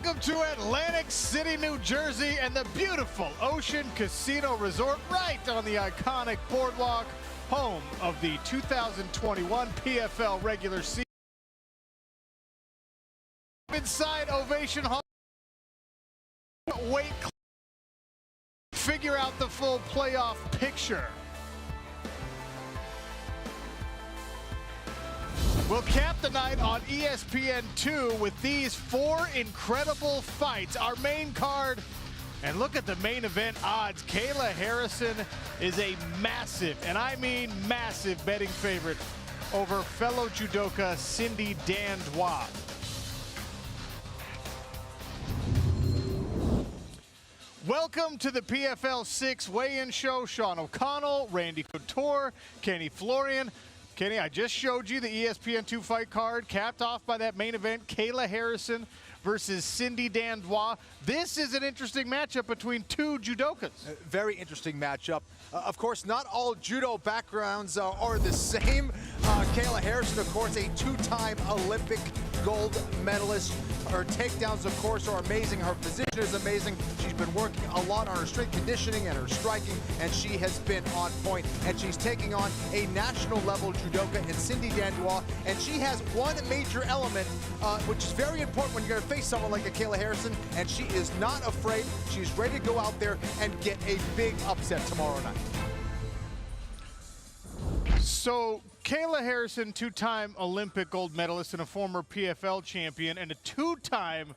Welcome to Atlantic City, New Jersey, and the beautiful Ocean Casino Resort right on the iconic boardwalk, home of the 2021 PFL regular season. Inside Ovation Hall, figure out the full playoff picture. We'll cap the night on ESPN2 with these four incredible fights. Our main card, and look at the main event odds. Kayla Harrison is a massive, and I mean massive, betting favorite over fellow judoka Cindy Dandois. Welcome to the PFL 6 weigh-in show. Sean O'Connell, Randy Couture, Kenny Florian. Kenny, I just showed you the ESPN2 fight card, capped off by that main event, Kayla Harrison versus Cindy Dandois. This is an interesting matchup between two judokas. Very interesting matchup. Of course, not all judo backgrounds are the same. Kayla Harrison, of course, a two-time Olympic gold medalist. Her takedowns, of course, are amazing. Her position is amazing. She's been working a lot on her strength conditioning and her striking, and she has been on point. And she's taking on a national-level judoka in Cindy Dandois, and she has one major element, which is very important when you're going to face someone like a Kayla Harrison, and she is not afraid. She's ready to go out there and get a big upset tomorrow night. So Kayla Harrison, two-time Olympic gold medalist and a former PFL champion, and a two-time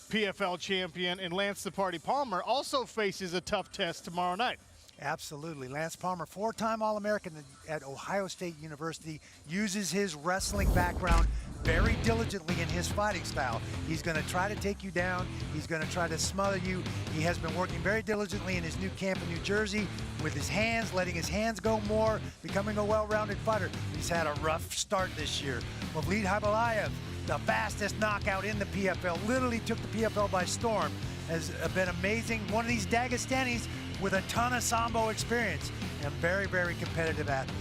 PFL champion in Lance the Party Palmer, also faces a tough test tomorrow night. Absolutely. Lance Palmer, four-time All-American at Ohio State University, uses his wrestling background very diligently in his fighting style. He's going to try to take you down. He's going to try to smother you. He has been working very diligently in his new camp in New Jersey with his hands, letting his hands go more, becoming a well-rounded fighter. He's had a rough start this year. Mavlid Habalayev, the fastest knockout in the PFL, literally took the PFL by storm, has been amazing. One of these Dagestanis with a ton of Sambo experience and very, very competitive athlete.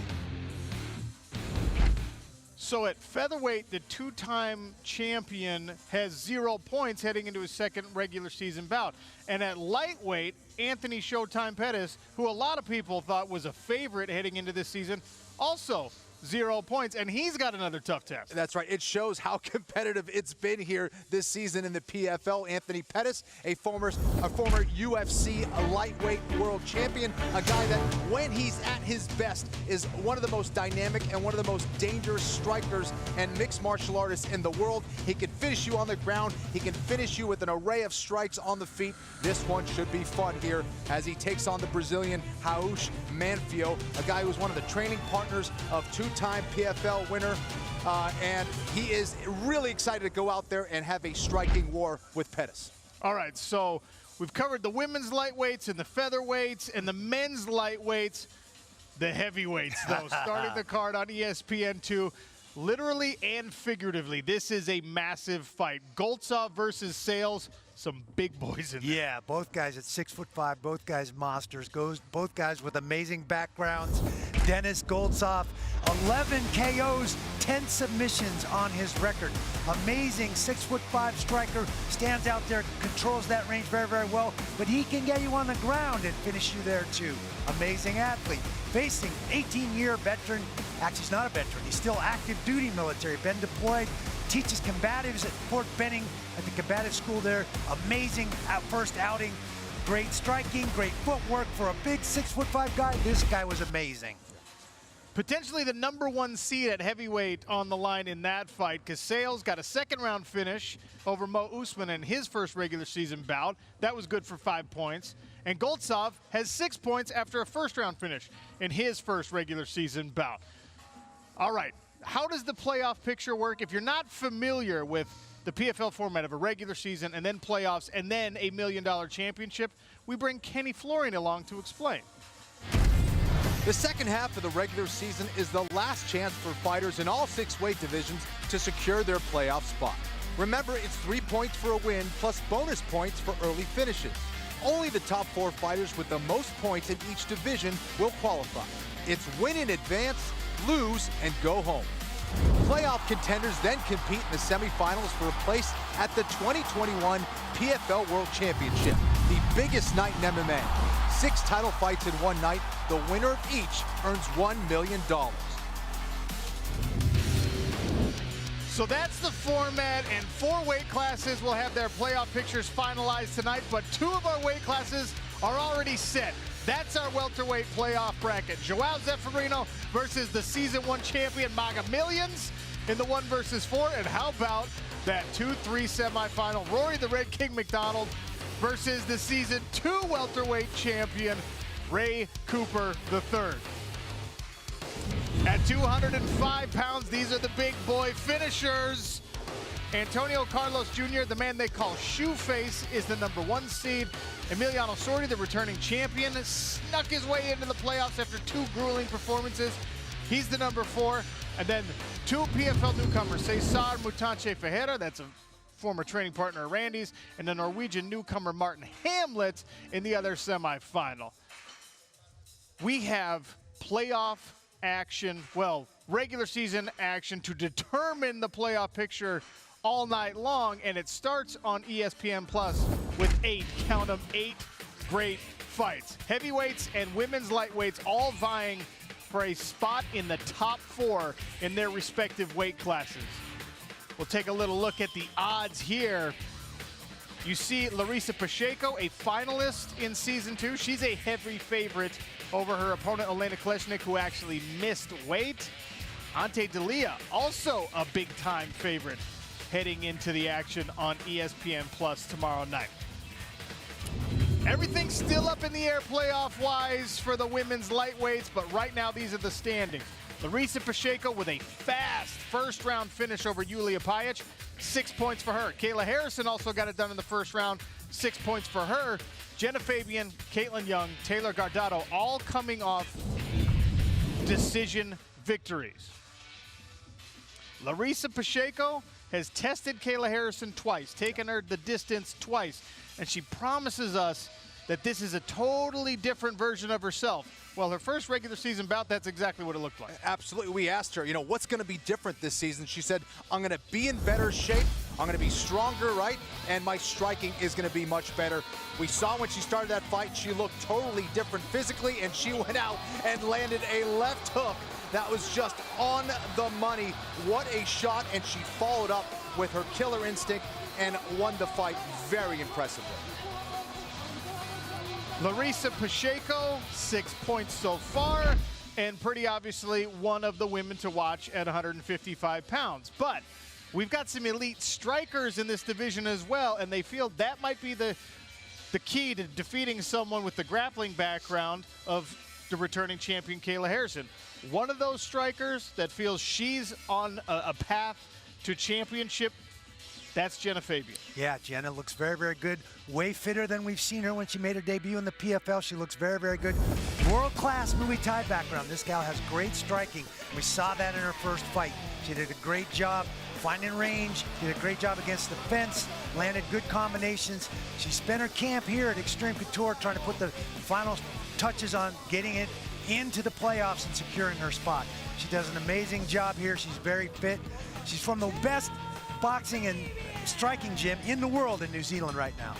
So at featherweight, the two-time champion has 0 points heading into his second regular season bout. And at lightweight, Anthony Showtime Pettis, who a lot of people thought was a favorite heading into this season, also 0 points, and he's got another tough test. That's right. It shows how competitive it's been here this season in the PFL. Anthony Pettis, a former UFC lightweight world champion, a guy that, when he's at his best, is one of the most dynamic and one of the most dangerous strikers and mixed martial artists in the world. He can finish you on the ground. He can finish you with an array of strikes on the feet. This one should be fun here as he takes on the Brazilian Raush Manfio, a guy who's one of the training partners of two-time PFL winner, and he is really excited to go out there and have a striking war with Pettis. All right, so we've covered the women's lightweights and the featherweights and the men's lightweights. The heavyweights, though, starting the card on ESPN2, literally and figuratively. This is a massive fight. Goltsov versus Sales. Some big boys in there. Yeah, both guys at 6'5", both guys monsters, both guys with amazing backgrounds. Dennis Goltsov, 11 KOs, 10 submissions on his record. Amazing 6'5" striker, stands out there, controls that range very, very well, but he can get you on the ground and finish you there too. Amazing athlete. Facing 18-year veteran, actually he's not a veteran, he's still active duty military, been deployed, teaches combatives at Fort Benning at the combative school there. Amazing first outing, great striking, great footwork for a big 6'5" guy. This guy was amazing. Potentially the #1 seed at heavyweight on the line in that fight, because Sales got a second-round finish over Mo Usman in his first regular season bout. That was good for 5 points. And Goltsov has 6 points after a first-round finish in his first regular season bout. All right, how does the playoff picture work? If you're not familiar with the PFL format of a regular season and then playoffs and then a $1 million championship, we bring Kenny Florian along to explain. The second half of the regular season is the last chance for fighters in all 6 weight divisions to secure their playoff spot. Remember, it's 3 points for a win plus bonus points for early finishes. Only the top 4 fighters with the most points in each division will qualify. It's win in advance, lose, and go home. playoff contenders then compete in the semifinals for a place at the 2021 PFL World Championship, the biggest night in MMA. 6 title fights in one night. The winner of each earns $1 million. So that's the format, and 4 weight classes will have their playoff pictures finalized tonight, but 2 of our weight classes are already set. That's our welterweight playoff bracket. Joao Zeferino versus the season 1 champion Maga Millions in the 1 versus 4. And how about that 2-3 semifinal, Rory the Red King McDonald versus the season 2 welterweight champion Ray Cooper III. At 205 pounds, these are the big boy finishers. Antonio Carlos Jr., the man they call Shoeface, is the number 1 seed. Emiliano Sordi, the returning champion, snuck his way into the playoffs after 2 grueling performances. He's the number 4. And then 2 PFL newcomers, Cesar Mutanche Ferreira, that's a former training partner of Randy's, and the Norwegian newcomer Martin Hamlet in the other semifinal. We have playoff action, well, regular season action to determine the playoff picture all night long, and it starts on ESPN Plus with 8, count them, 8 great fights. Heavyweights and women's lightweights all vying for a spot in the top 4 in their respective weight classes. We'll take a little look at the odds here. You see Larissa Pacheco, a finalist in season 2. She's a heavy favorite over her opponent Elena Kleshnik, who actually missed weight. Ante Delia, also a big-time favorite, heading into the action on ESPN Plus tomorrow night. Everything's still up in the air playoff-wise for the women's lightweights, but right now these are the standings. Larissa Pacheco with a fast first-round finish over Yulia Pajic, 6 points for her. Kayla Harrison also got it done in the first round, 6 points for her. Jenna Fabian, Caitlin Young, Taylor Gardado, all coming off decision victories. Larissa Pacheco has tested Kayla Harrison twice, taken her the distance twice, and she promises us that this is a totally different version of herself. Well, her first regular season bout, that's exactly what it looked like. Absolutely. We asked her, what's going to be different this season? She said, I'm going to be in better shape. I'm going to be stronger, right? And my striking is going to be much better. We saw when she started that fight, she looked totally different physically, and she went out and landed a left hook that was just on the money. What a shot, and she followed up with her killer instinct and won the fight very impressively. Larissa Pacheco, 6 points so far, and pretty obviously one of the women to watch at 155 pounds. But we've got some elite strikers in this division as well, and they feel that might be the key to defeating someone with the grappling background of the returning champion Kayla Harrison. One of those strikers that feels she's on a path to championship, that's Jenna Fabian. Yeah, Jenna looks very, very good. Way fitter than we've seen her when she made her debut in the PFL. She looks very, very good. World-class Muay Thai background. This gal has great striking. We saw that in her first fight. She did a great job finding range, did a great job against the fence, landed good combinations. She spent her camp here at Extreme Couture trying to put the final touches on getting it into the playoffs and securing her spot. She does an amazing job here. She's very fit. She's from the best boxing and striking gym in the world in New Zealand right now.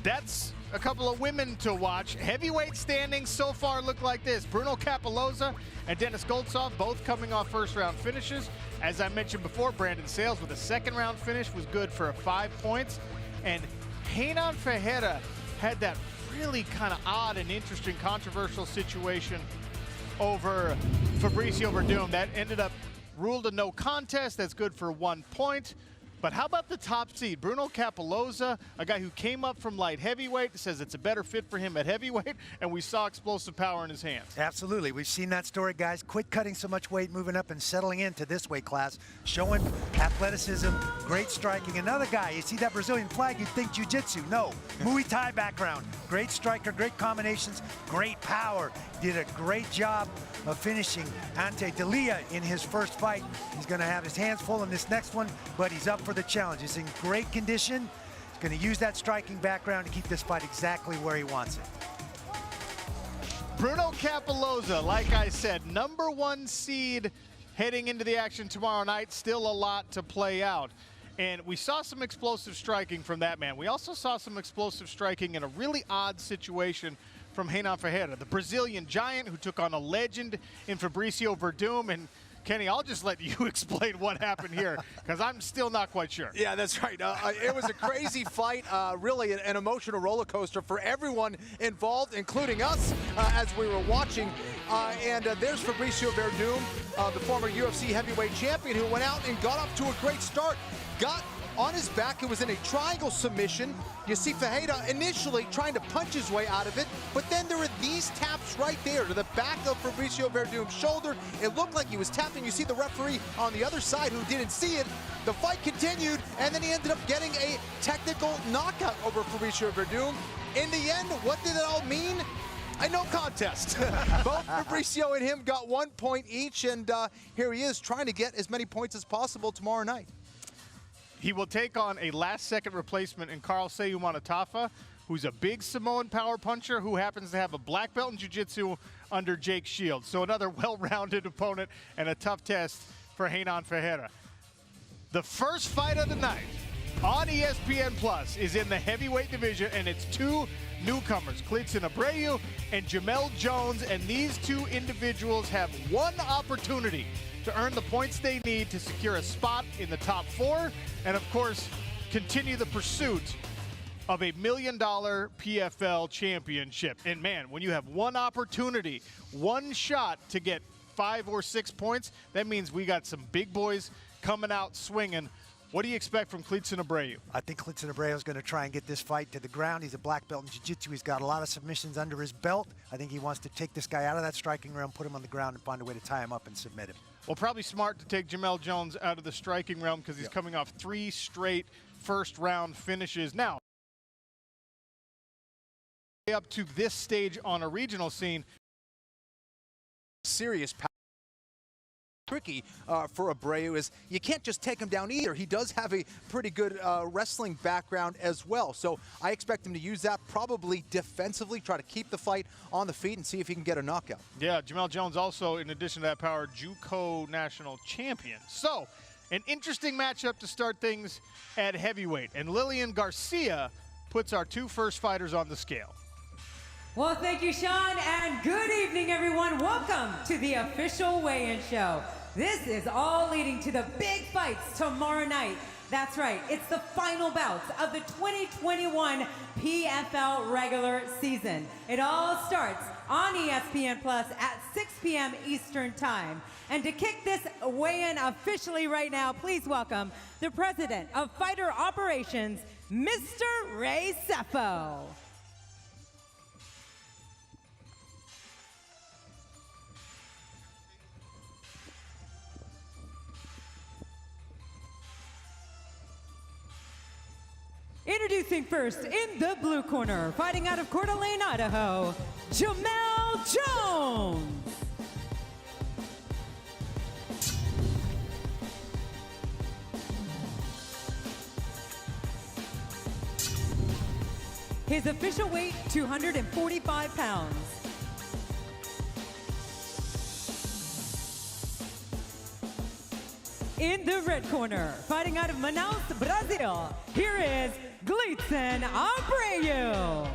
That's a couple of women to watch. Heavyweight standings so far look like this. Bruno Capoloza and Dennis Goltsov both coming off first-round finishes. As I mentioned before, Brandon Sales with a second-round finish was good for 5 points. And Renan Ferreira had that really kind of odd and interesting controversial situation over Fabricio Verdum. That ended up ruled a no contest. That's good for 1 point. But how about the top seed? Bruno Capoloza, a guy who came up from light heavyweight, says it's a better fit for him at heavyweight, and we saw explosive power in his hands. Absolutely. We've seen that story, guys. Quit cutting so much weight, moving up and settling into this weight class, showing athleticism, great striking. Another guy, you see that Brazilian flag, you'd think jiu-jitsu. No, Muay Thai background. Great striker, great combinations, great power. Did a great job of finishing Ante Delia in his first fight. He's going to have his hands full in this next one, but he's up for the challenge. He's in great condition. He's going to use that striking background to keep this fight exactly where he wants it. Bruno Capoloza, like I said, #1 seed heading into the action tomorrow night. Still a lot to play out. And we saw some explosive striking from that man. We also saw some explosive striking in a really odd situation from Renan Ferreira, the Brazilian giant who took on a legend in Fabricio Verdum. And Kenny, I'll just let you explain what happened here, because I'm still not quite sure. Yeah, that's right. It was a crazy fight, really an emotional roller coaster for everyone involved, including us, as we were watching. There's Fabricio Verdum, the former UFC heavyweight champion, who went out and got off to a great start. Got on his back. It was in a triangle submission. You see Ferreira initially trying to punch his way out of it, but then there were these taps right there to the back of Fabricio Verdum's shoulder. It looked like he was tapping. You see the referee on the other side who didn't see it. The fight continued, and then he ended up getting a technical knockout over Fabricio Verdum. In the end, what did it all mean? A no contest. Both Fabricio and him got 1 point each, and here he is trying to get as many points as possible tomorrow night. He will take on a last-second replacement in Carl Seumanatafa, who's a big Samoan power puncher who happens to have a black belt in jiu-jitsu under Jake Shields. So another well-rounded opponent and a tough test for Renan Ferreira. The first fight of the night on ESPN Plus is in the heavyweight division, and it's two newcomers, Klidson Abreu and Jamel Jones, and these two individuals have one opportunity to earn the points they need to secure a spot in the top four, and of course, continue the pursuit of $1 million PFL championship. And man, when you have one opportunity, one shot to get 5 or 6 points, that means we got some big boys coming out swinging. What do you expect from Klidson Abreu? I think Klidson Abreu is going to try and get this fight to the ground. He's a black belt in jiu-jitsu. He's got a lot of submissions under his belt. I think he wants to take this guy out of that striking realm, put him on the ground, and find a way to tie him up and submit him. Well, probably smart to take Jamel Jones out of the striking realm because he's coming off 3 straight first-round finishes. Now, up to this stage on a regional scene, serious power. Tricky for Abreu is you can't just take him down either. He does have a pretty good wrestling background as well. So I expect him to use that probably defensively, try to keep the fight on the feet and see if he can get a knockout. Yeah, Jamel Jones also, in addition to that power, JUCO national champion. So an interesting matchup to start things at heavyweight. And Lillian Garcia puts our 2 first fighters on the scale. Well, thank you, Sean, and good evening, everyone. Welcome to the official weigh-in show. This is all leading to the big fights tomorrow night. That's right, it's the final bouts of the 2021 PFL regular season. It all starts on ESPN Plus at 6 p.m. Eastern Time. And to kick this weigh-in officially right now, please welcome the president of Fighter Operations, Mr. Ray Sefo. Introducing first in the blue corner, fighting out of Coeur d'Alene, Idaho, Jamel Jones. His official weight, 245 pounds. In the red corner, fighting out of Manaus, Brazil, here is Klidson Abreu.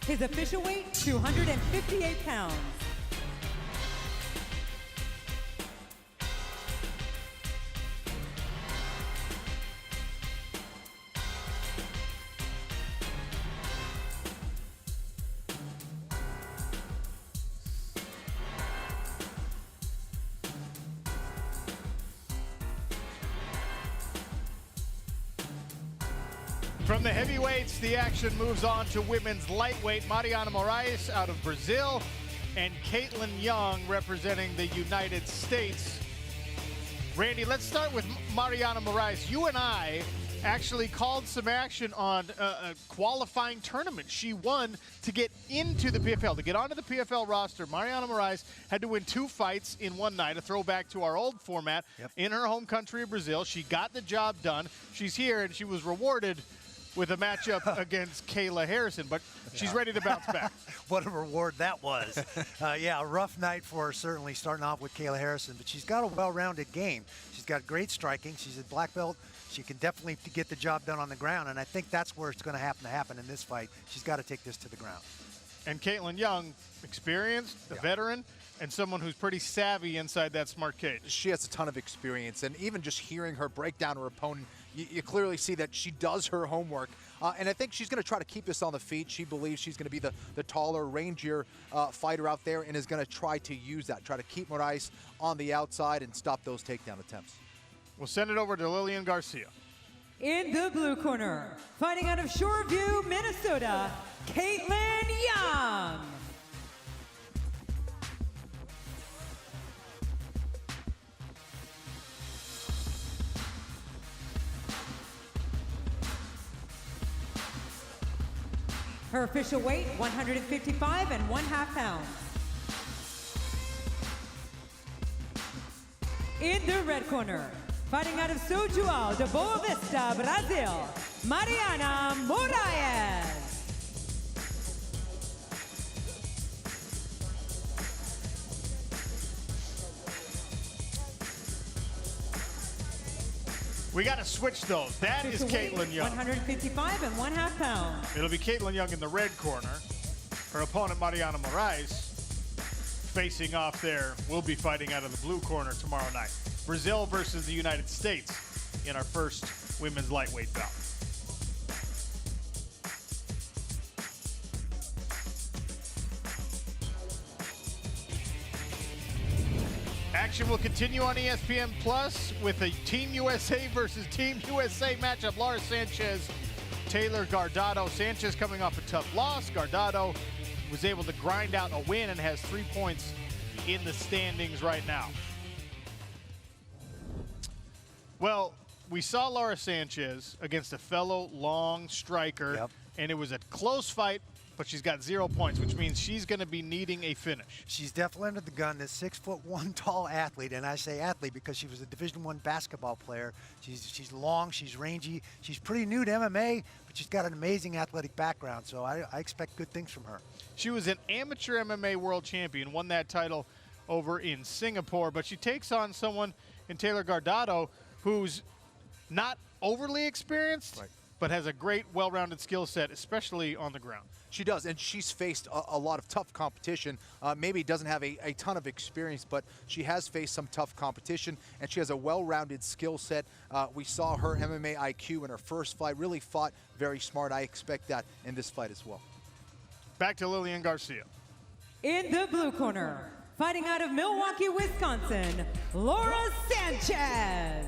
His official weight, 258 pounds. From the heavyweights, the action moves on to women's lightweight. Mariana Moraes out of Brazil and Caitlin Young representing the United States. Randy, let's start with Mariana Moraes. You and I actually called some action on a qualifying tournament. She won to get into the PFL, to get onto the PFL roster. Mariana Moraes had to win 2 fights in one night, a throwback to our old format, in her home country of Brazil. She got the job done. She's here, and she was rewarded with a matchup against Kayla Harrison, but she's ready to bounce back. What a reward that was. Yeah, a rough night for her, certainly, starting off with Kayla Harrison, but she's got a well-rounded game. She's got great striking. She's a black belt. She can definitely get the job done on the ground, and I think that's where it's going to happen in this fight. She's got to take this to the ground. And Caitlin Young, experienced, a veteran, and someone who's pretty savvy inside that smart cage. She has a ton of experience, and even just hearing her break down her opponent, you clearly see that she does her homework. And I think she's going to try to keep this on the feet. She believes she's going to be the taller, rangier fighter out there, and is going to try to use that, try to keep Moraes on the outside and stop those takedown attempts. We'll send it over to Lillian Garcia. In the blue corner, fighting out of Shoreview, Minnesota, Caitlin Young. Her official weight, 155 1/2 pounds. In the red corner, fighting out of São João de Boa Vista, Brazil, Mariana Moraes. We got to switch those. That is Caitlin Young. 155 1/2 pounds. It'll be Caitlin Young in the red corner. Her opponent, Mariana Moraes, facing off there, will be fighting out of the blue corner tomorrow night. Brazil versus the United States in our first women's lightweight bout. Action will continue on ESPN Plus with a Team USA versus Team USA matchup. Laura Sanchez, Taylor Guardado. Sanchez coming off a tough loss. Guardado was able to grind out a win and has 3 points in the standings right now. Well, we saw Laura Sanchez against a fellow long striker, and it was a close fight, but she's got 0 points, which means she's going to be needing a finish. She's definitely under the gun, this 6'1" tall athlete, and I say athlete because she was a Division I basketball player. She's long, she's rangy, she's pretty new to MMA, but she's got an amazing athletic background, so I expect good things from her. She was an amateur MMA world champion, won that title over in Singapore, but she takes on someone in Taylor Guardado who's not overly experienced, but has a great, well-rounded skill set, especially on the ground. She does, and she's faced a lot of tough competition. Maybe doesn't have a ton of experience, but she has faced some tough competition, and she has a well-rounded skill set. We saw her MMA IQ in her first fight, really fought very smart. I expect that in this fight as well. Back to Lillian Garcia. In the blue corner, fighting out of Milwaukee, Wisconsin, Laura Sanchez.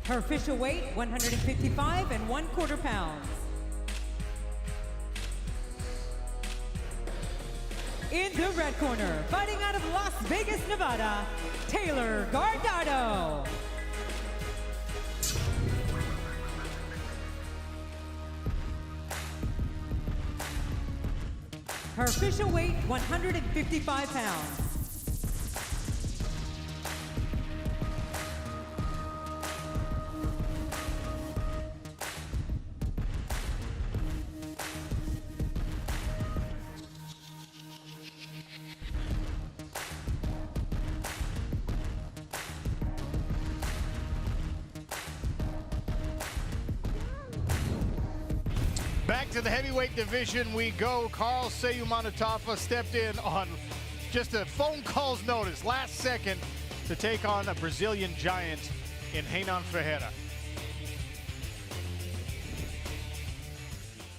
Her official weight, 155 1/4 pounds. In the red corner, fighting out of Las Vegas, Nevada, Taylor Guardado. Her official weight, 155 pounds. Back to the heavyweight division we go. Carl Seumanutafa stepped in on just a phone call's notice, last second, to take on a Brazilian giant in Renan Ferreira.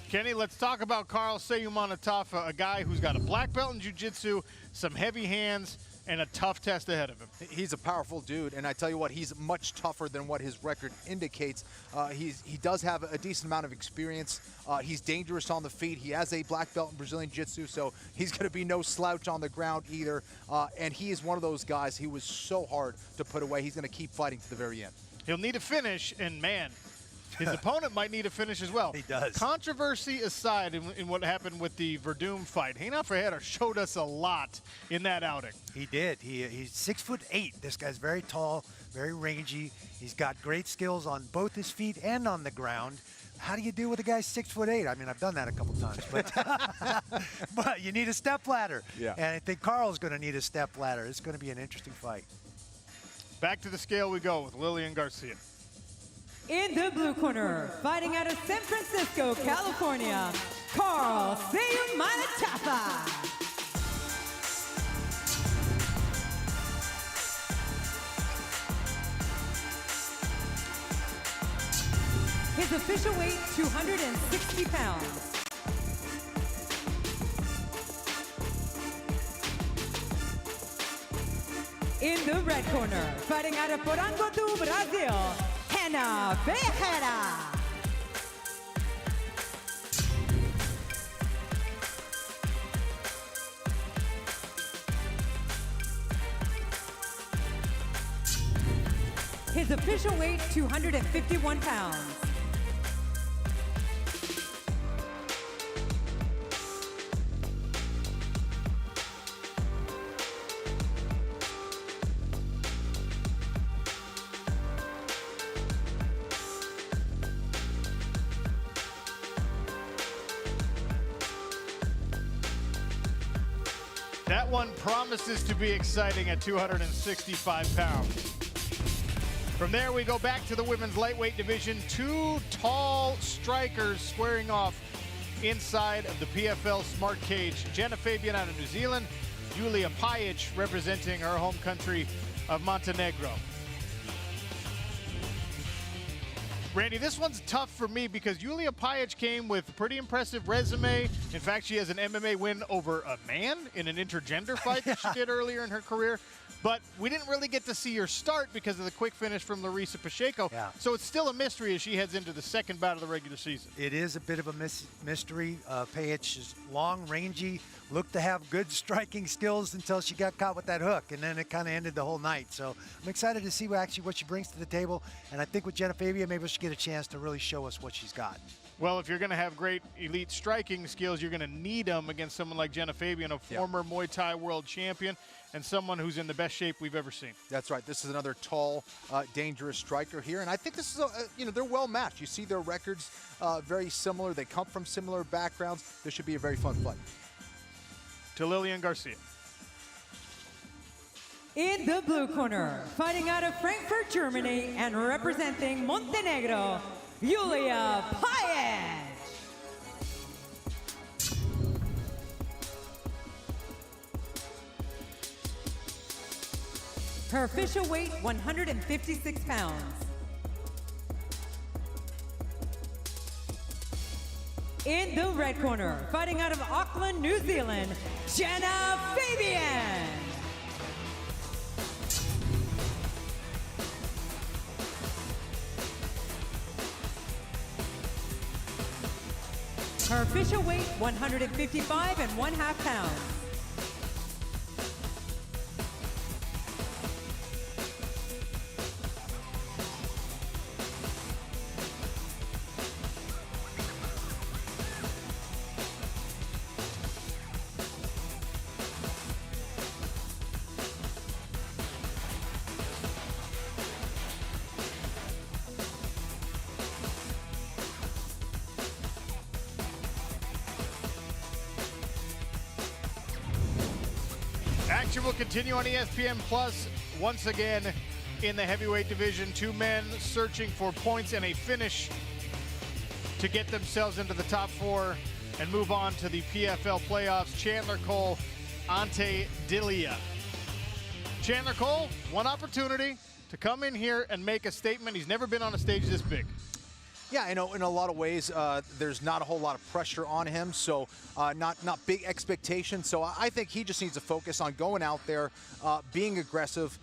Kenny, let's talk about Carl Seumanutafa, a guy who's got a black belt in jiu-jitsu, some heavy hands, and a tough test ahead of him. He's a powerful dude, and I tell you what, he's much tougher than what his record indicates. He does have a decent amount of experience. He's dangerous on the feet. He has a black belt in Brazilian Jiu-Jitsu, so he's going to be no slouch on the ground either. And he is one of those guys, he was so hard to put away. He's going to keep fighting to the very end. He'll need a finish, and man, His opponent might need a finish as well. He does. Controversy aside in what happened with the Verdum fight, Reina Ferreira showed us a lot in that outing. He did. He's 6'8". This guy's very tall, very rangy. He's got great skills on both his feet and on the ground. How do you deal with a guy 6'8"? I mean, I've done that a couple times, but but you need a stepladder. Yeah. And I think Carl's going to need a stepladder. It's going to be an interesting fight. Back to the scale we go with Lillian Garcia. In the blue corner, fighting out of San Francisco, California, Carl Sayumanatafa. His official weight, 260 pounds. In the red corner, fighting out of Porango do Brazil, Reina Ferreira. His official weight, 251 pounds. That one promises to be exciting at 265 pounds. From there, we go back to the women's lightweight division. Two tall strikers squaring off inside of the PFL Smart Cage. Jenna Fabian out of New Zealand, Julia Pajic representing her home country of Montenegro. Randy, this one's tough for me because Julia Pajic came with a pretty impressive resume. In fact, she has an MMA win over a man in an intergender fight that she did earlier in her career. But we didn't really get to see her start because of the quick finish from Larissa Pacheco. Yeah. So it's still a mystery as she heads into the second bout of the regular season. It is a bit of a mystery. Pajic is long, rangy, looked to have good striking skills until she got caught with that hook, and then it kind of ended the whole night. So I'm excited to see what she brings to the table, and I think with Jenna Fabian, maybe she'll get a chance to really show us what she's got. Well, if you're going to have great elite striking skills, you're going to need them against someone like Jenna Fabian, a former Muay Thai world champion, and someone who's in the best shape we've ever seen. That's right. This is another tall, dangerous striker here, and I think this is, they're well matched. You see their records very similar. They come from similar backgrounds. This should be a very fun fight. To Lillian Garcia. In the blue corner, fighting out of Frankfurt, Germany, and representing Montenegro, Julia Pajic. Her official weight, 156 pounds. In the red corner, fighting out of Auckland, New Zealand, Jenna Fabian. Her official weight, 155 1/2 pounds. Action will continue on ESPN Plus once again in the heavyweight division. Two men searching for points and a finish to get themselves into the top four and move on to the PFL playoffs. Chandler Cole, Ante Dillia. Chandler Cole, one opportunity to come in here and make a statement. He's never been on a stage this big. Yeah, in a lot of ways, there's not a whole lot of pressure on him, so not big expectations. So I think he just needs to focus on going out there, being aggressive,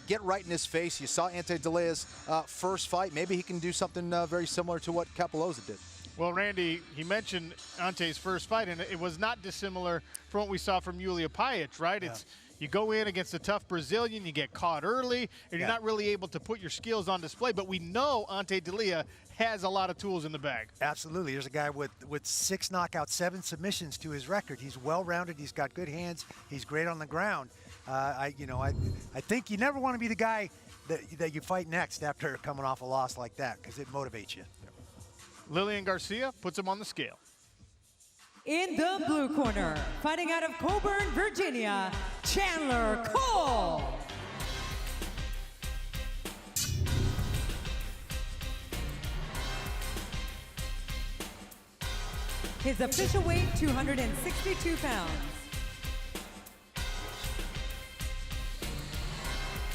get right in his face. You saw Ante Dillia's first fight. Maybe he can do something very similar to what Capoloza did. Well, Randy, he mentioned Ante's first fight, and it was not dissimilar from what we saw from Julia Pajic, right? Yeah. You go in against a tough Brazilian, you get caught early, and you're not really able to put your skills on display. But we know Ante Delia has a lot of tools in the bag. Absolutely. There's a guy with 6 knockouts, 7 submissions to his record. He's well-rounded. He's got good hands. He's great on the ground. I think you never want to be the guy that you fight next after coming off a loss like that, because it motivates you. Lillian Garcia puts him on the scale. In the blue corner, fighting out of Coburn, Virginia, Chandler Cole. His official weight, 262 pounds.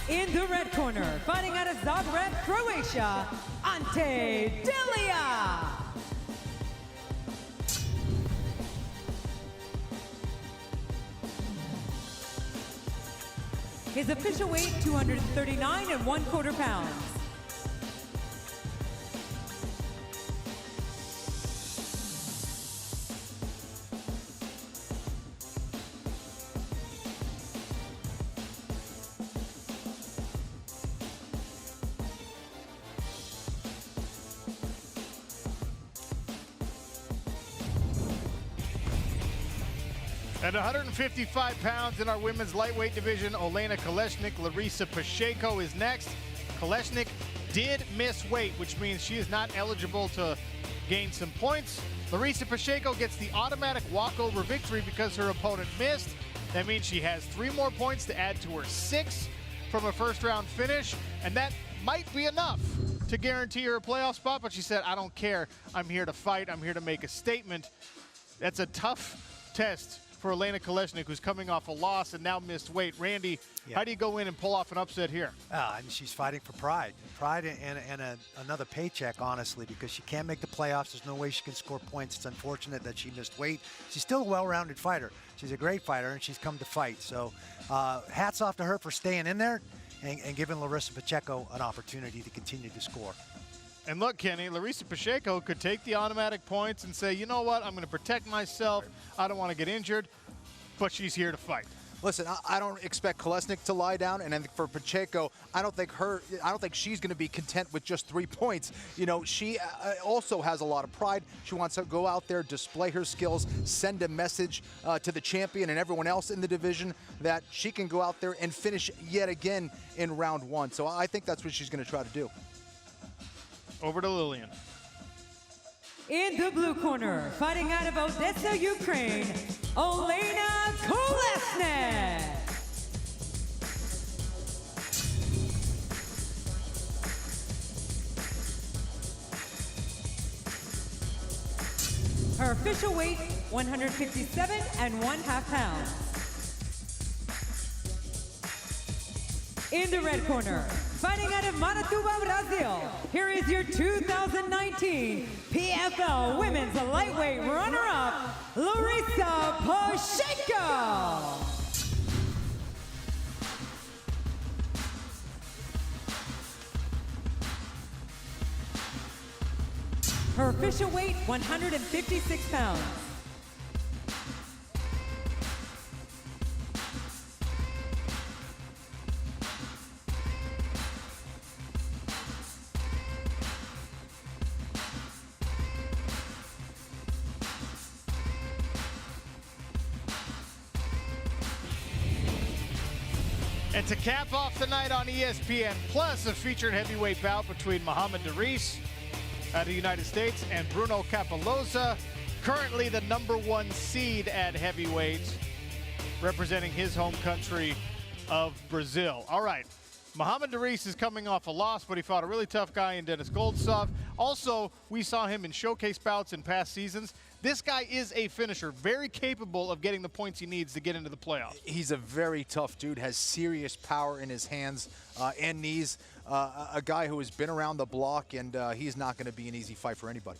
In the red corner, fighting out of Zagreb, Croatia, Ante Delia. His official weight, 239 1/4 pounds. At 155 pounds in our women's lightweight division, Olena Kolesnik, Larissa Pacheco is next. Kolesnik did miss weight, which means she is not eligible to gain some points. Larissa Pacheco gets the automatic walkover victory because her opponent missed. That means she has 3 more points to add to her 6 from a first-round finish, and that might be enough to guarantee her a playoff spot, but she said, I don't care. I'm here to fight. I'm here to make a statement. That's a tough test for Olena Kolesnik, who's coming off a loss and now missed weight. Randy, how do you go in and pull off an upset here? I mean, she's fighting for pride and another paycheck, honestly, because she can't make the playoffs. There's no way she can score points. It's unfortunate that she missed weight. She's still a well-rounded fighter. She's a great fighter, and she's come to fight. So hats off to her for staying in there and giving Larissa Pacheco an opportunity to continue to score. And look, Kenny, Larissa Pacheco could take the automatic points and say, you know what, I'm going to protect myself. I don't want to get injured, but she's here to fight. Listen, I don't expect Kolesnik to lie down, and then for Pacheco, I don't think she's going to be content with just 3 points. You know, she also has a lot of pride. She wants to go out there, display her skills, send a message to the champion and everyone else in the division that she can go out there and finish yet again in round 1. So I think that's what she's going to try to do. Over to Lillian. In the blue corner, fighting out of Odessa, Ukraine, Olena Kolesnik. Her official weight, 157 1/2 pounds. In the red corner, fighting out of Manitoba, Brazil, here is your 2019 PFL Women's Lightweight runner-up, Larissa Pacheco. Her official weight, 156 pounds. And to cap off the night on ESPN Plus, a featured heavyweight bout between Mohamed Daris out of the United States and Bruno Capoloza, currently the #1 seed at heavyweight, representing his home country of Brazil. All right, Mohamed Daris is coming off a loss, but he fought a really tough guy in Dennis Goldsov. Also, we saw him in showcase bouts in past seasons. This guy is a finisher, very capable of getting the points he needs to get into the playoffs. He's a very tough dude, has serious power in his hands and knees. A guy who has been around the block, and he's not going to be an easy fight for anybody.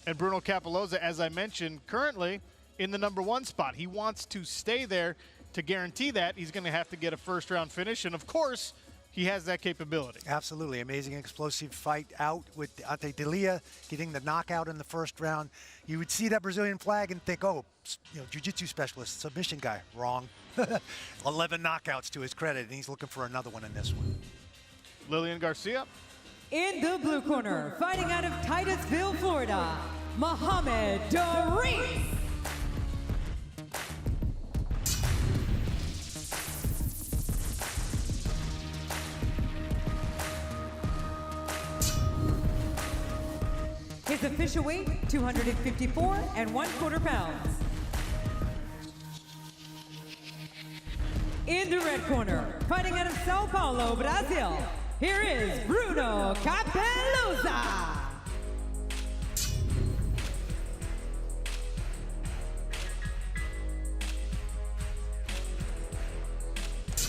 And Bruno Capoloza, as I mentioned, currently in the #1 spot. He wants to stay there. To guarantee that, he's going to have to get a first-round finish. And, of course, he has that capability. Absolutely. Amazing explosive fight out with Dandois getting the knockout in the first round. You would see that Brazilian flag and think, oh, jiu-jitsu specialist, submission guy. Wrong. 11 knockouts to his credit, and he's looking for another one in this one. Lillian Garcia. In the blue corner, fighting out of Titusville, Florida, Muhammad Doris. His official weight, 254 1/4 pounds. In the red corner, fighting out of Sao Paulo, Brazil, here is Bruno Capeluza.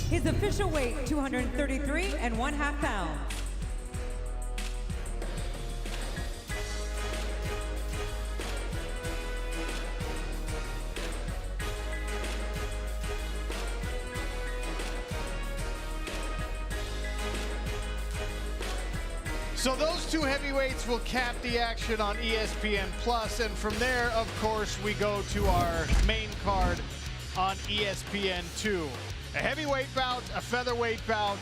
His official weight, 233 1/2 pounds. So those two heavyweights will cap the action on ESPN Plus, and from there, of course, we go to our main card on ESPN2. A heavyweight bout, a featherweight bout,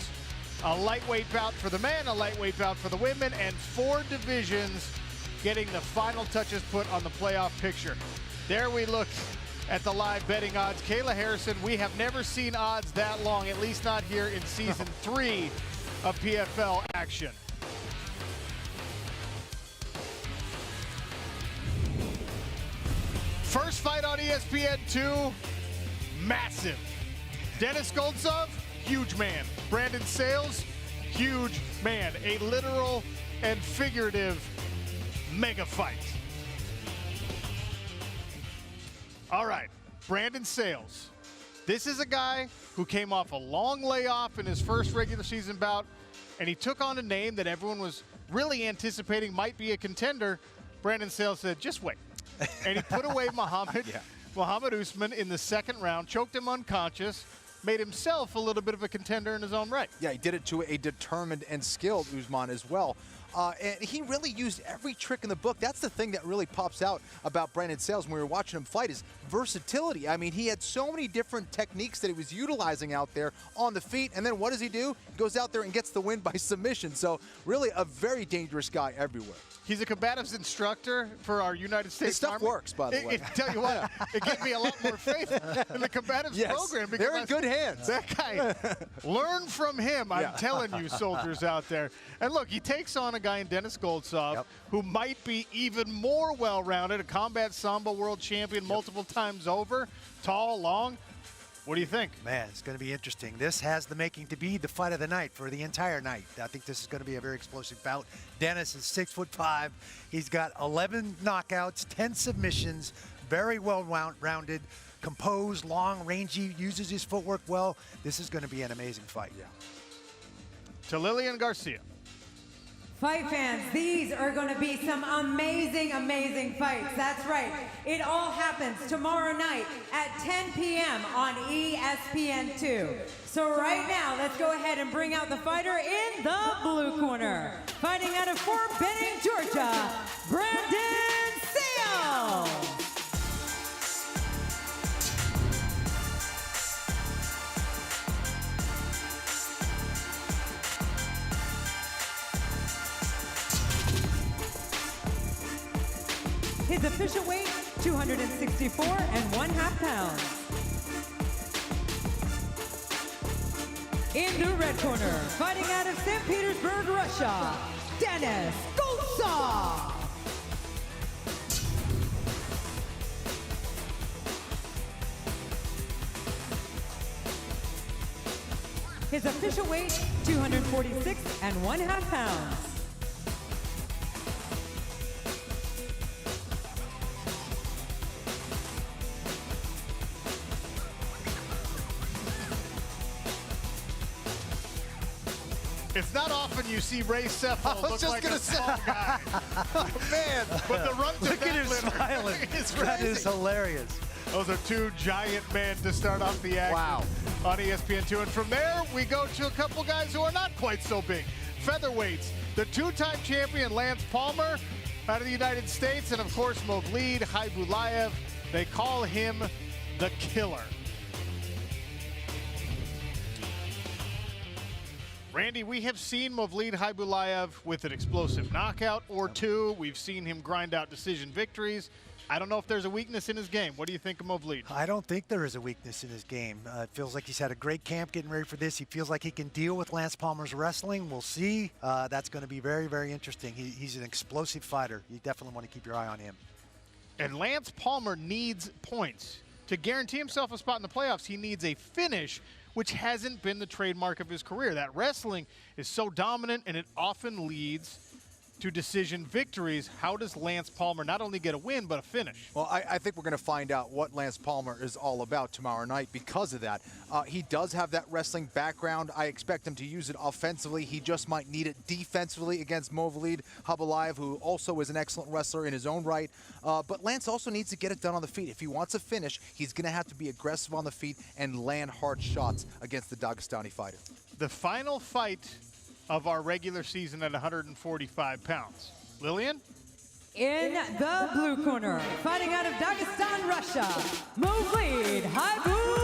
a lightweight bout for the men, a lightweight bout for the women, and 4 divisions getting the final touches put on the playoff picture. There we look at the live betting odds. Kayla Harrison, we have never seen odds that long, at least not here in season 3 of PFL action. First fight on ESPN2, massive. Dennis Goltsov, huge man. Brandon Sales, huge man. A literal and figurative mega fight. All right, Brandon Sales. This is a guy who came off a long layoff in his first regular season bout, and he took on a name that everyone was really anticipating might be a contender. Brandon Sales said, just wait. And he put away Muhammad Usman in the second round, choked him unconscious, made himself a little bit of a contender in his own right. Yeah, he did it to a determined and skilled Usman as well. And he really used every trick in the book. That's the thing that really pops out about Brandon Sales when we were watching him fight is versatility. I mean, he had so many different techniques that he was utilizing out there on the feet. And then what does he do? He goes out there and gets the win by submission. So really a very dangerous guy everywhere. He's a combatives instructor for our United States His stuff Army. works, by the way. Tell you what, it gave me a lot more faith in the combatives program. Because they're in good hands. That guy, learn from him, I'm telling you, soldiers out there. And look, he takes on a guy in Dennis Goltsov who might be even more well-rounded, a combat sambo world champion multiple times over, tall, long. What do you think? Man, it's going to be interesting. This has the making to be the fight of the night for the entire night. I think this is going to be a very explosive bout. Dennis is 6'5". He's got 11 knockouts, 10 submissions, very well-rounded, composed, long, rangy, uses his footwork well. This is going to be an amazing fight. Yeah. To Lillian Garcia. Fight fans, these are going to be some amazing, amazing fights. That's right. It all happens tomorrow night at 10 p.m. on ESPN2. So right now, let's go ahead and bring out the fighter in the blue corner. Fighting out of Fort Benning, Georgia, Brandon Sales. His official weight, 264 1/2 pounds. In the red corner, fighting out of St. Petersburg, Russia, Dennis Goltsov. His official weight, 246 1/2 pounds. It's not often you see Ray Seffel look like a small guy. Oh, man. But the run to Look at him smiling. is That crazy. is hilarious. Those are two giant men to start off the action. Wow. on ESPN2. And from there, we go to a couple guys who are not quite so big. Featherweights, the two-time champion Lance Palmer out of the United States, and of course Movlid Khaybulaev. They call him the Killer. Randy, we have seen Movlid Khaybulaev with an explosive knockout or two. We've seen him grind out decision victories. I don't know if there's a weakness in his game. What do you think of Movlid? I don't think there is a weakness in his game. It feels like he's had a great camp getting ready for this. He feels like he can deal with Lance Palmer's wrestling. We'll see. That's going to be very, very interesting. He's an explosive fighter. You definitely want to keep your eye on him. And Lance Palmer needs points. To guarantee himself a spot in the playoffs, he needs a finish, which hasn't been the trademark of his career. That wrestling is so dominant, and it often leads to decision victories. How does Lance Palmer not only get a win, but a finish? Well, I think we're going to find out what Lance Palmer is all about tomorrow night because of that. He does have that wrestling background. I expect him to use it offensively. He just might need it defensively against Movlid Khaybulaev, who also is an excellent wrestler in his own right. But Lance also needs to get it done on the feet. If he wants a finish, he's going to have to be aggressive on the feet and land hard shots against the Dagestani fighter. The final fight of our regular season at 145 pounds. Lillian? In the blue corner, fighting out of Dagestan, Russia, Movlid Khaybulaev.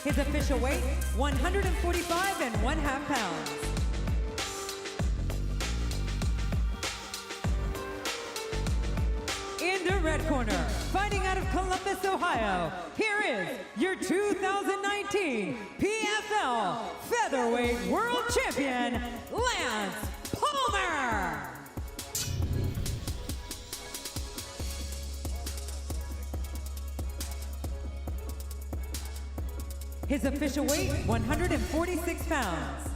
His official weight, 145 1/2 pounds. In the red corner, fighting out of Columbus, Ohio, here is your 2019 PFL Featherweight World Champion, Lance Palmer. His official weight, 146 pounds.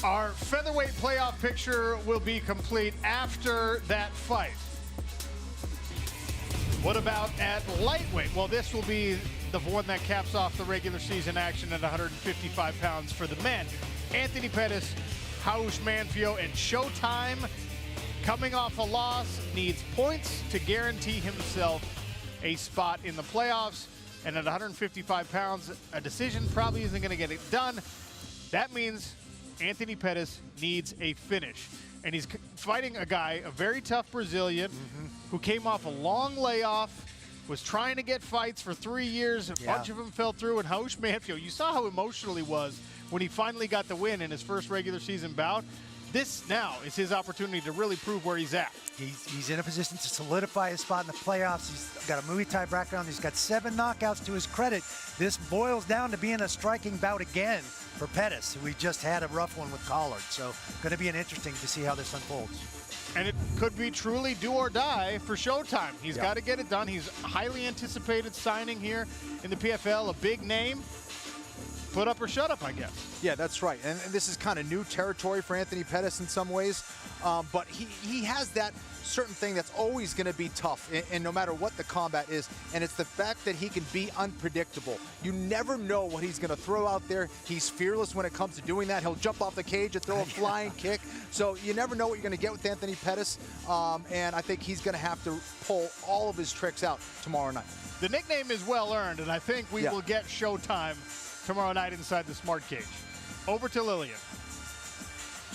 Our featherweight playoff picture will be complete after that fight. What about at lightweight? Well, this will be the one that caps off the regular season action at 155 pounds for the men. Anthony Pettis, Raush Manfio, and Showtime, coming off a loss, needs points to guarantee himself a spot in the playoffs. And at 155 pounds, a decision probably isn't going to get it done. That means Anthony Pettis needs a finish. And he's fighting a guy, a very tough Brazilian, who came off a long layoff, was trying to get fights for 3 years. A bunch of them fell through. And Raush Manfio, you saw how emotional he was when he finally got the win in his first regular season bout. This now is his opportunity to really prove where he's at. He's in a position to solidify his spot in the playoffs. He's got a Muay Thai background. He's got 7 knockouts to his credit. This boils down to being a striking bout again for Pettis, who we just had a rough one with Collard. So going to be interesting to see how this unfolds. And it could be truly do or die for Showtime. He's got to get it done. He's a highly anticipated signing here in the PFL, a big name. Put up or shut up, I guess. Yeah, that's right. And this is kind of new territory for Anthony Pettis in some ways. But he has that certain thing that's always going to be tough, and no matter what the combat is, and it's the fact that he can be unpredictable. You never know what he's going to throw out there. He's fearless when it comes to doing that. He'll jump off the cage and throw a flying kick. So you never know what you're going to get with Anthony Pettis, and I think he's going to have to pull all of his tricks out tomorrow night. The nickname is well earned, and I think we will get Showtime tomorrow night inside the Smart Cage. Over to Lillian.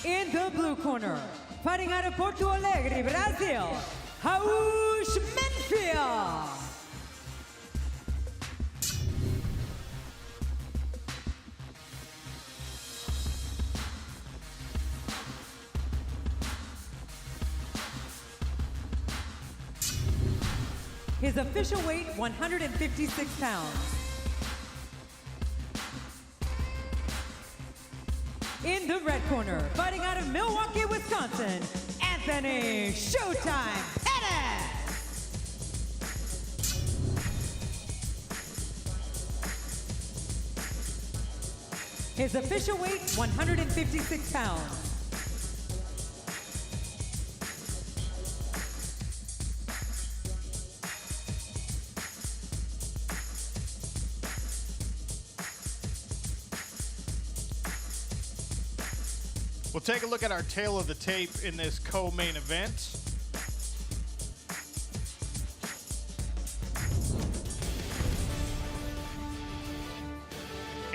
In the blue corner, fighting out of Porto Alegre, Brazil, Raush Manfio. His official weight, 156 pounds. In the red corner, fighting out of Milwaukee, Wisconsin, Anthony Showtime Pettis. His official weight, 156 pounds. We'll take a look at our tail of the tape in this co-main event.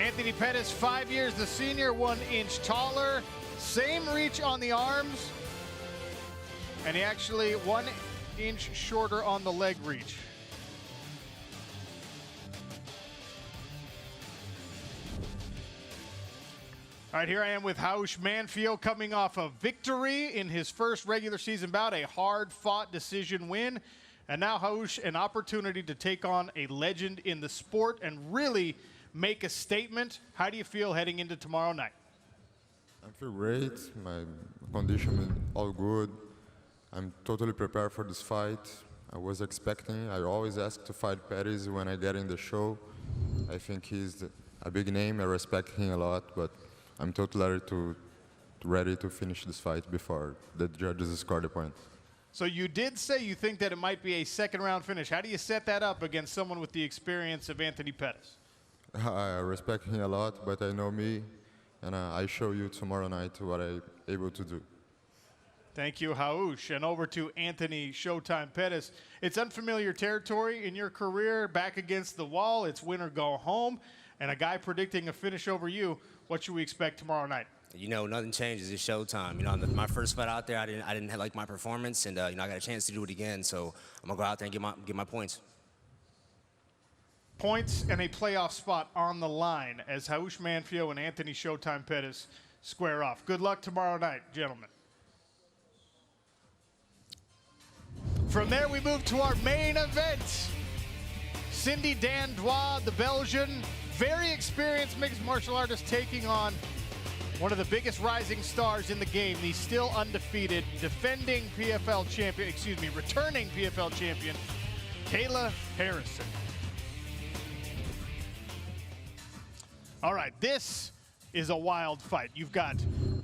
Anthony Pettis, 5 years the senior, 1 inch taller, same reach on the arms, and he actually 1 inch shorter on the leg reach. All right, here I am with Raush Manfio coming off a victory in his first regular season bout, a hard-fought decision win. And now, Raush, an opportunity to take on a legend in the sport and really make a statement. How do you feel heading into tomorrow night? I feel great. My condition is all good. I'm totally prepared for this fight. I was expecting. I always ask to fight Pettis when I get in the show. I think he's a big name. I respect him a lot, but I'm totally ready to finish this fight before the judges score the point. So you did say you think that it might be a second-round finish. How do you set that up against someone with the experience of Anthony Pettis? I respect him a lot, but I know me, and I show you tomorrow night what I'm able to do. Thank you, Raush. And over to Anthony Showtime Pettis. It's unfamiliar territory in your career, back against the wall. It's win or go home. And a guy predicting a finish over you. What should we expect tomorrow night? You know, nothing changes. It's showtime. You know, my first fight out there, I didn't like my performance, and you know, I got a chance to do it again. So I'm gonna go out there and get my points. Points and a playoff spot on the line as Raush Manfio and Anthony Showtime Pettis square off. Good luck tomorrow night, gentlemen. From there, we move to our main event. Cindy Dandois, the Belgian, very experienced mixed martial artist, taking on one of the biggest rising stars in the game, the still undefeated, defending PFL champion, returning PFL champion, Kayla Harrison. All right, this is a wild fight. You've got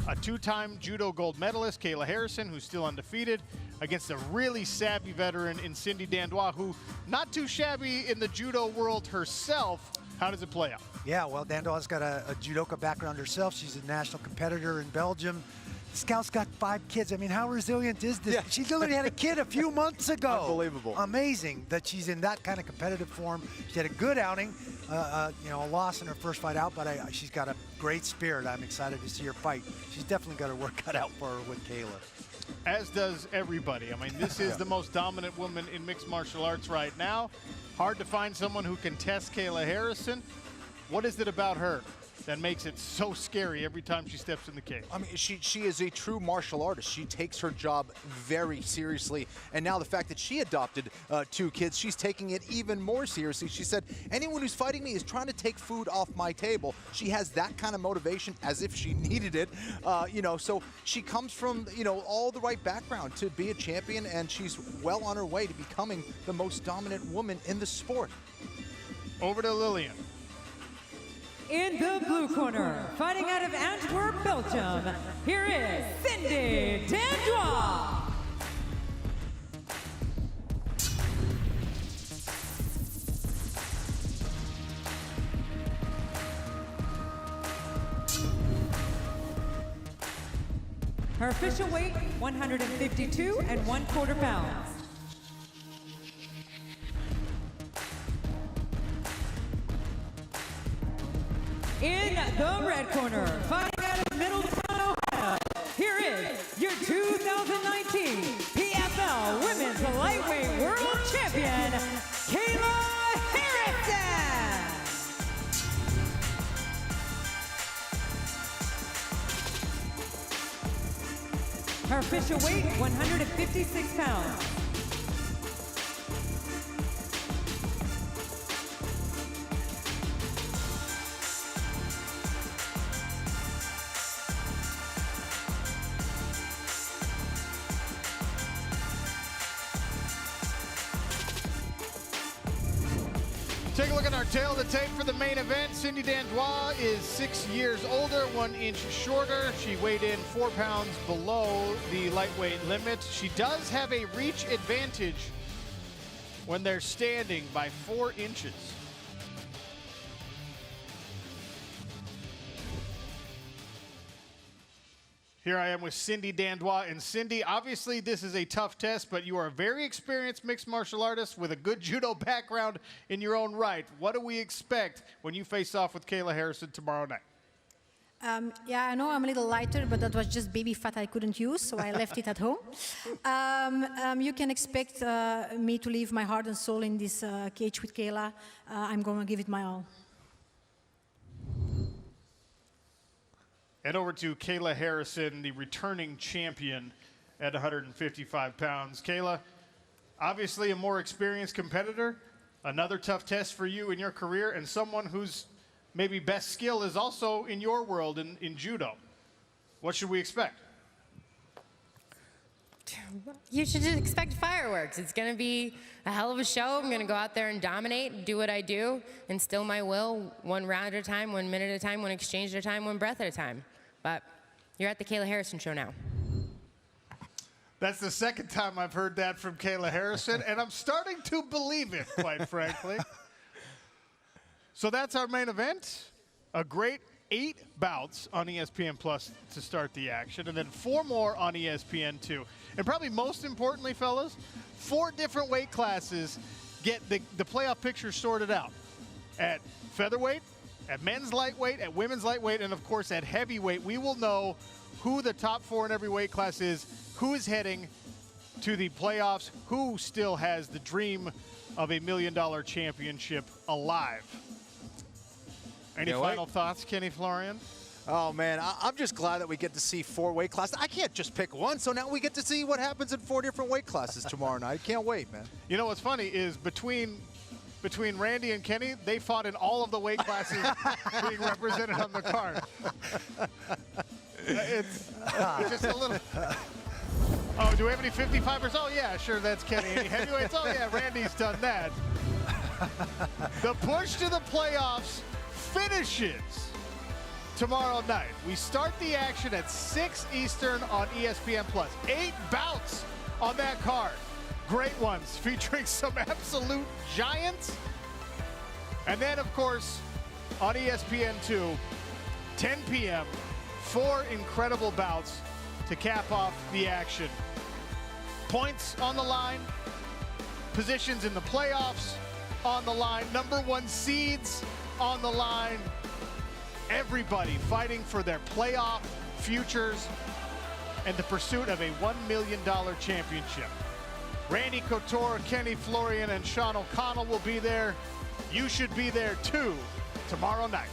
a 2-time judo gold medalist, Kayla Harrison, who's still undefeated, against a really savvy veteran in Cindy Dandois, who not too shabby in the judo world herself. How does it play out? Yeah, well, Dandois got a judoka background herself. She's a national competitor in Belgium. This gal's got 5 kids. I mean, how resilient is this? Yeah. She literally had a kid a few months ago. Unbelievable. Amazing that she's in that kind of competitive form. She had a good outing, you know, a loss in her first fight out, but she's got a great spirit. I'm excited to see her fight. She's definitely got her work cut out for her with Kayla. As does everybody. I mean, this is the most dominant woman in mixed martial arts right now. Hard to find someone who can test Kayla Harrison. What is it about her that makes it so scary every time she steps in the cage? I mean, she is a true martial artist. She takes her job very seriously. And now the fact that she adopted 2 kids, she's taking it even more seriously. She said, anyone who's fighting me is trying to take food off my table. She has that kind of motivation as if she needed it. You know, so she comes from, you know, all the right background to be a champion, and she's well on her way to becoming the most dominant woman in the sport. Over to Lillian. In the blue corner, fighting out of Antwerp, Belgium, here is Cindy Dandois. Her official weight, 152 1/4 pounds. In the red corner, fighting out of Middletown, Ohio, here is your 2019 PFL Women's Lightweight World Champion, Kayla Harrison. Her official weight, 156 pounds. Take a look at our tail of the tape for the main event. Cindy Dandois is 6 years older, 1 inch shorter. She weighed in 4 pounds below the lightweight limit. She does have a reach advantage when they're standing by 4 inches. Here I am with Cindy Dandois. And Cindy, obviously this is a tough test, but you are a very experienced mixed martial artist with a good judo background in your own right. What do we expect when you face off with Kayla Harrison tomorrow night? Yeah, I know I'm a little lighter, but that was just baby fat I couldn't use, so I left it at home. You can expect me to leave my heart and soul in this cage with Kayla. I'm going to give it my all. And over to Kayla Harrison, the returning champion at 155 pounds. Kayla, obviously a more experienced competitor, another tough test for you in your career, and someone whose maybe best skill is also in your world in judo. What should we expect? You should just expect fireworks. It's going to be a hell of a show. I'm going to go out there and dominate, do what I do, instill my will 1 round at a time, 1 minute at a time, 1 exchange at a time, 1 breath at a time. But you're at the Kayla Harrison show now. That's the second time I've heard that from Kayla Harrison, and I'm starting to believe it, quite frankly. So that's our main event. A great 8 bouts on ESPN Plus to start the action, and then 4 more on ESPN2. And probably most importantly, fellas, 4 different weight classes get the playoff picture sorted out. At featherweight, at men's lightweight, at women's lightweight, and of course at heavyweight, we will know who the top 4 in every weight class is, who is heading to the playoffs, who still has the dream of a $1 million championship alive. Any final thoughts, Kenny Florian? Oh, man, I'm just glad that we get to see 4 weight classes. I can't just pick one, so now we get to see what happens in 4 different weight classes tomorrow night. Can't wait, man. You know what's funny is between Randy and Kenny, they fought in all of the weight classes being represented on the card. It's just a little... Oh, do we have any 55ers? Oh, yeah, sure, that's Kenny. Any heavyweights? Oh, yeah, Randy's done that. The push to the playoffs finishes tomorrow night. We start the action at 6 Eastern on ESPN+. 8 bouts on that card. Great ones, featuring some absolute giants. And then, of course, on ESPN2, 10 p.m., 4 incredible bouts to cap off the action. Points on the line, positions in the playoffs on the line, #1 seeds on the line. Everybody fighting for their playoff futures and the pursuit of a $1 million championship. Randy Couture, Kenny Florian, and Sean O'Connell will be there. You should be there too tomorrow night.